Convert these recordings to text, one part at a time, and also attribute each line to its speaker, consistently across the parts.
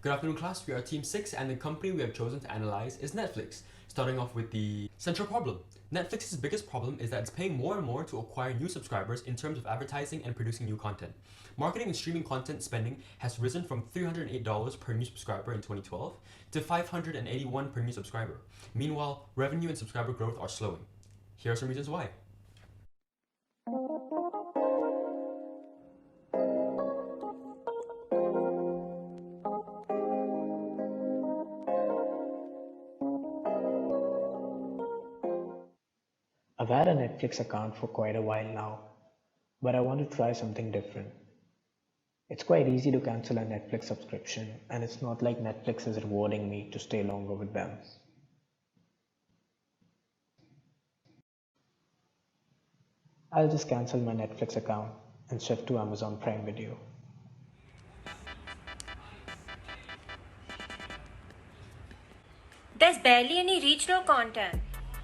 Speaker 1: Good afternoon, class. We are Team 6, and the company we have chosen to analyze is Netflix. Starting off with the central problem. Netflix's biggest problem is that it's paying more and more to acquire new subscribers in terms of advertising and producing new content. Marketing and streaming content spending has risen from $308 per new subscriber in 2012 to $581 per new subscriber. Meanwhile, revenue and subscriber growth are slowing. Here are some reasons why.
Speaker 2: I've had a Netflix account for quite a while now, but I want to try something different. It's quite easy to cancel a Netflix subscription, and it's not like Netflix is rewarding me to stay longer with them. I'll just cancel my Netflix account and shift to Amazon Prime Video.
Speaker 3: There's barely any regional content.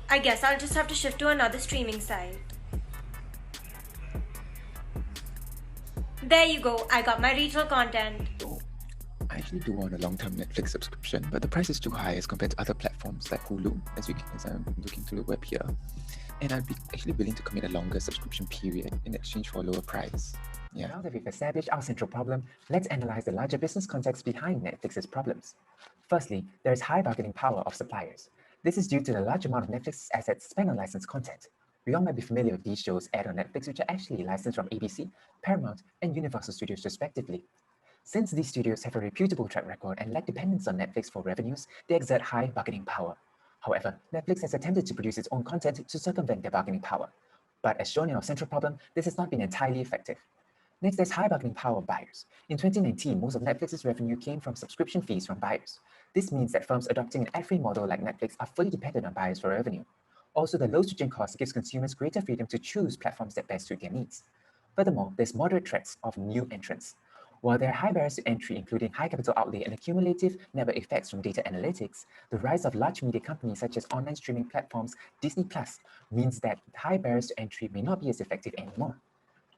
Speaker 3: I guess I'll just have to shift to another streaming site. There you go, I got my regional content.
Speaker 4: I actually do want a long-term Netflix subscription, but the price is too high as compared to other platforms like Hulu, as I'm looking through the web here. And I'd be actually willing to commit a longer subscription period in exchange for a lower price. Yeah.
Speaker 5: Now that we've established our central problem, let's analyze the larger business context behind Netflix's problems. Firstly, there is high bargaining power of suppliers. This is due to the large amount of Netflix's assets spent on licensed content. We all might be familiar with these shows aired on Netflix, which are actually licensed from ABC, Paramount, and Universal Studios respectively. Since these studios have a reputable track record and lack dependence on Netflix for revenues, they exert high bargaining power. However, Netflix has attempted to produce its own content to circumvent their bargaining power. But as shown in our central problem, this has not been entirely effective. Next, there's high bargaining power of buyers. In 2019, most of Netflix's revenue came from subscription fees from buyers. This means that firms adopting an ad-free model like Netflix are fully dependent on buyers for revenue. Also, the low switching cost gives consumers greater freedom to choose platforms that best suit their needs. Furthermore, there's moderate threats of new entrants. While there are high barriers to entry, including high capital outlay and accumulative network effects from data analytics, the rise of large media companies such as online streaming platforms Disney Plus means that high barriers to entry may not be as effective anymore.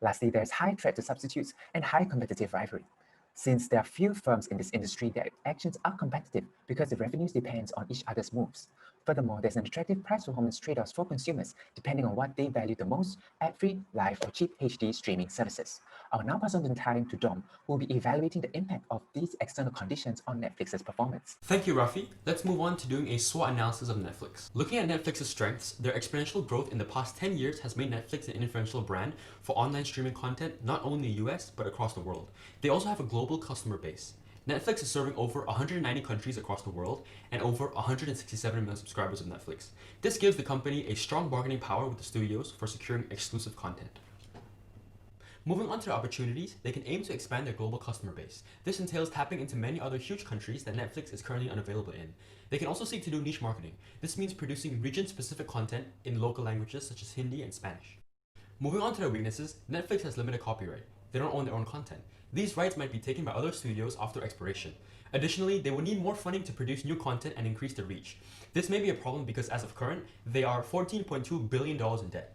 Speaker 5: Lastly, there's high threat to substitutes and high competitive rivalry. Since there are few firms in this industry, their actions are competitive because the revenues depend on each other's moves. Furthermore, there's an attractive price-performance trade-offs for consumers depending on what they value the most: ad-free, live, or cheap HD streaming services. I'll now pass on the time to Dom, who will be evaluating the impact of these external conditions on Netflix's performance.
Speaker 1: Thank you, Rafi. Let's move on to doing a SWOT analysis of Netflix. Looking at Netflix's strengths, their exponential growth in the past 10 years has made Netflix an influential brand for online streaming content not only in the US, but across the world. They also have a global customer base. Netflix is serving over 190 countries across the world and over 167 million subscribers of Netflix. This gives the company a strong bargaining power with the studios for securing exclusive content. Moving on to their opportunities, they can aim to expand their global customer base. This entails tapping into many other huge countries that Netflix is currently unavailable in. They can also seek to do niche marketing. This means producing region-specific content in local languages such as Hindi and Spanish. Moving on to their weaknesses, Netflix has limited copyright. They don't own their own content. These rights might be taken by other studios after expiration. Additionally, they will need more funding to produce new content and increase their reach. This may be a problem because as of current, they are $14.2 billion in debt.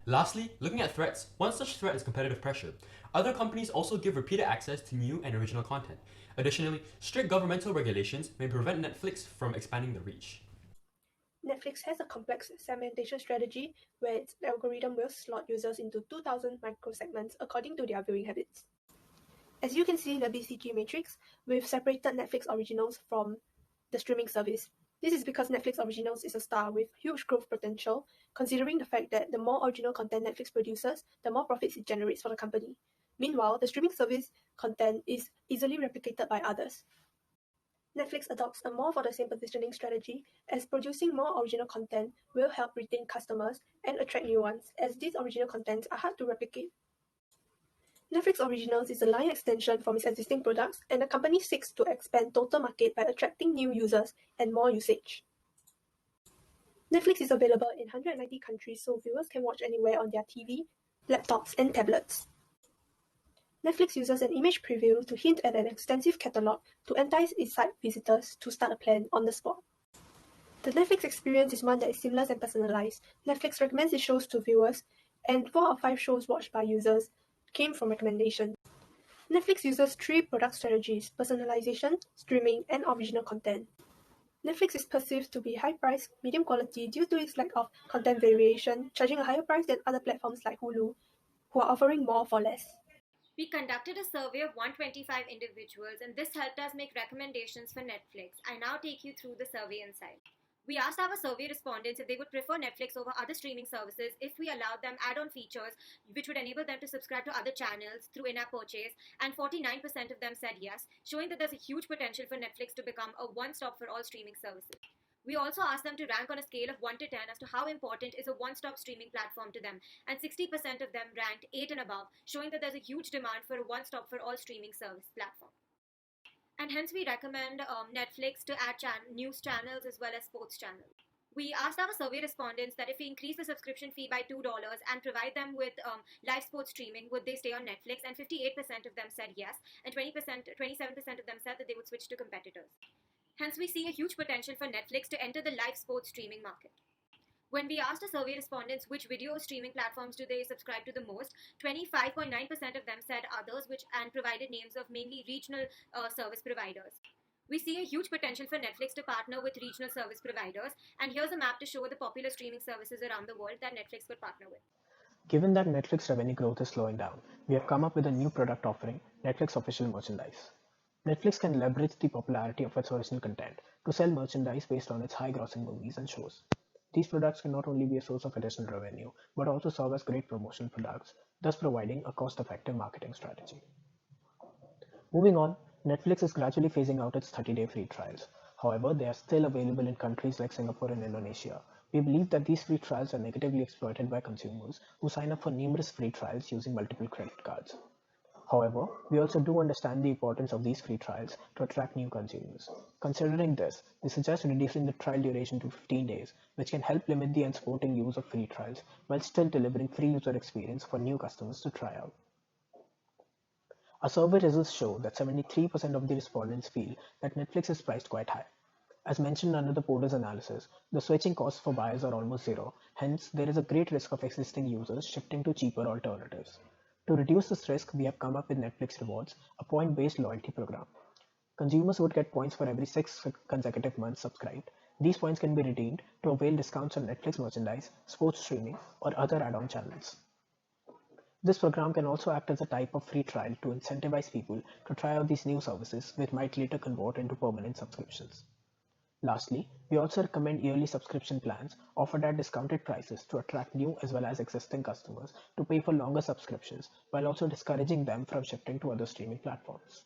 Speaker 1: Lastly, looking at threats, one such threat is competitive pressure. Other companies also give repeated access to new and original content. Additionally, strict governmental regulations may prevent Netflix from expanding their reach.
Speaker 6: Netflix has a complex segmentation strategy where its algorithm will slot users into 2,000 microsegments according to their viewing habits. As you can see in the BCG matrix, we've separated Netflix Originals from the streaming service. This is because Netflix Originals is a star with huge growth potential, considering the fact that the more original content Netflix produces, the more profits it generates for the company. Meanwhile, the streaming service content is easily replicated by others. Netflix adopts a more for the same positioning strategy, as producing more original content will help retain customers and attract new ones, as these original contents are hard to replicate. Netflix Originals is a line extension from its existing products, and the company seeks to expand total market by attracting new users and more usage. Netflix is available in 190 countries, so viewers can watch anywhere on their TV, laptops, and tablets. Netflix uses an image preview to hint at an extensive catalog to entice its site visitors to start a plan on the spot. The Netflix experience is one that is seamless and personalized. Netflix recommends its shows to viewers, and 4 out of 5 shows watched by users came from recommendations. Netflix uses three product strategies: personalization, streaming, and original content. Netflix is perceived to be high-priced, medium quality due to its lack of content variation, charging a higher price than other platforms like Hulu, who are offering more for less.
Speaker 3: We conducted a survey of 125 individuals, and this helped us make recommendations for Netflix. I now take you through the survey insight. We asked our survey respondents if they would prefer Netflix over other streaming services if we allowed them add-on features which would enable them to subscribe to other channels through in-app purchase, and 49% of them said yes, showing that there's a huge potential for Netflix to become a one-stop for all streaming services. We also asked them to rank on a scale of 1 to 10 as to how important is a one-stop streaming platform to them, and 60% of them ranked 8 and above, showing that there's a huge demand for a one-stop for all streaming service platform. And hence we recommend Netflix to add news channels as well as sports channels. We asked our survey respondents that if we increase the subscription fee by $2 and provide them with live sports streaming, would they stay on Netflix? And 58% of them said yes, and 27% of them said that they would switch to competitors. Hence, we see a huge potential for Netflix to enter the live sports streaming market. When we asked the survey respondents which video streaming platforms do they subscribe to the most, 25.9% of them said others, and provided names of mainly regional service providers. We see a huge potential for Netflix to partner with regional service providers, and here's a map to show the popular streaming services around the world that Netflix could partner with.
Speaker 2: Given that Netflix revenue growth is slowing down, we have come up with a new product offering, Netflix Official Merchandise. Netflix can leverage the popularity of its original content to sell merchandise based on its high-grossing movies and shows. These products can not only be a source of additional revenue, but also serve as great promotional products, thus providing a cost-effective marketing strategy. Moving on, Netflix is gradually phasing out its 30-day free trials. However, they are still available in countries like Singapore and Indonesia. We believe that these free trials are negatively exploited by consumers who sign up for numerous free trials using multiple credit cards. However, we also do understand the importance of these free trials to attract new consumers. Considering this, we suggest reducing the trial duration to 15 days, which can help limit the unsporting use of free trials while still delivering free user experience for new customers to try out. Our survey results show that 73% of the respondents feel that Netflix is priced quite high. As mentioned under the Porter's analysis, the switching costs for buyers are almost zero, hence there is a great risk of existing users shifting to cheaper alternatives. To reduce this risk, we have come up with Netflix Rewards, a point-based loyalty program. Consumers would get points for every 6 consecutive months subscribed. These points can be redeemed to avail discounts on Netflix merchandise, sports streaming, or other add-on channels. This program can also act as a type of free trial to incentivize people to try out these new services, which might later convert into permanent subscriptions. Lastly, we also recommend yearly subscription plans offered at discounted prices to attract new as well as existing customers to pay for longer subscriptions, while also discouraging them from shifting to other streaming platforms.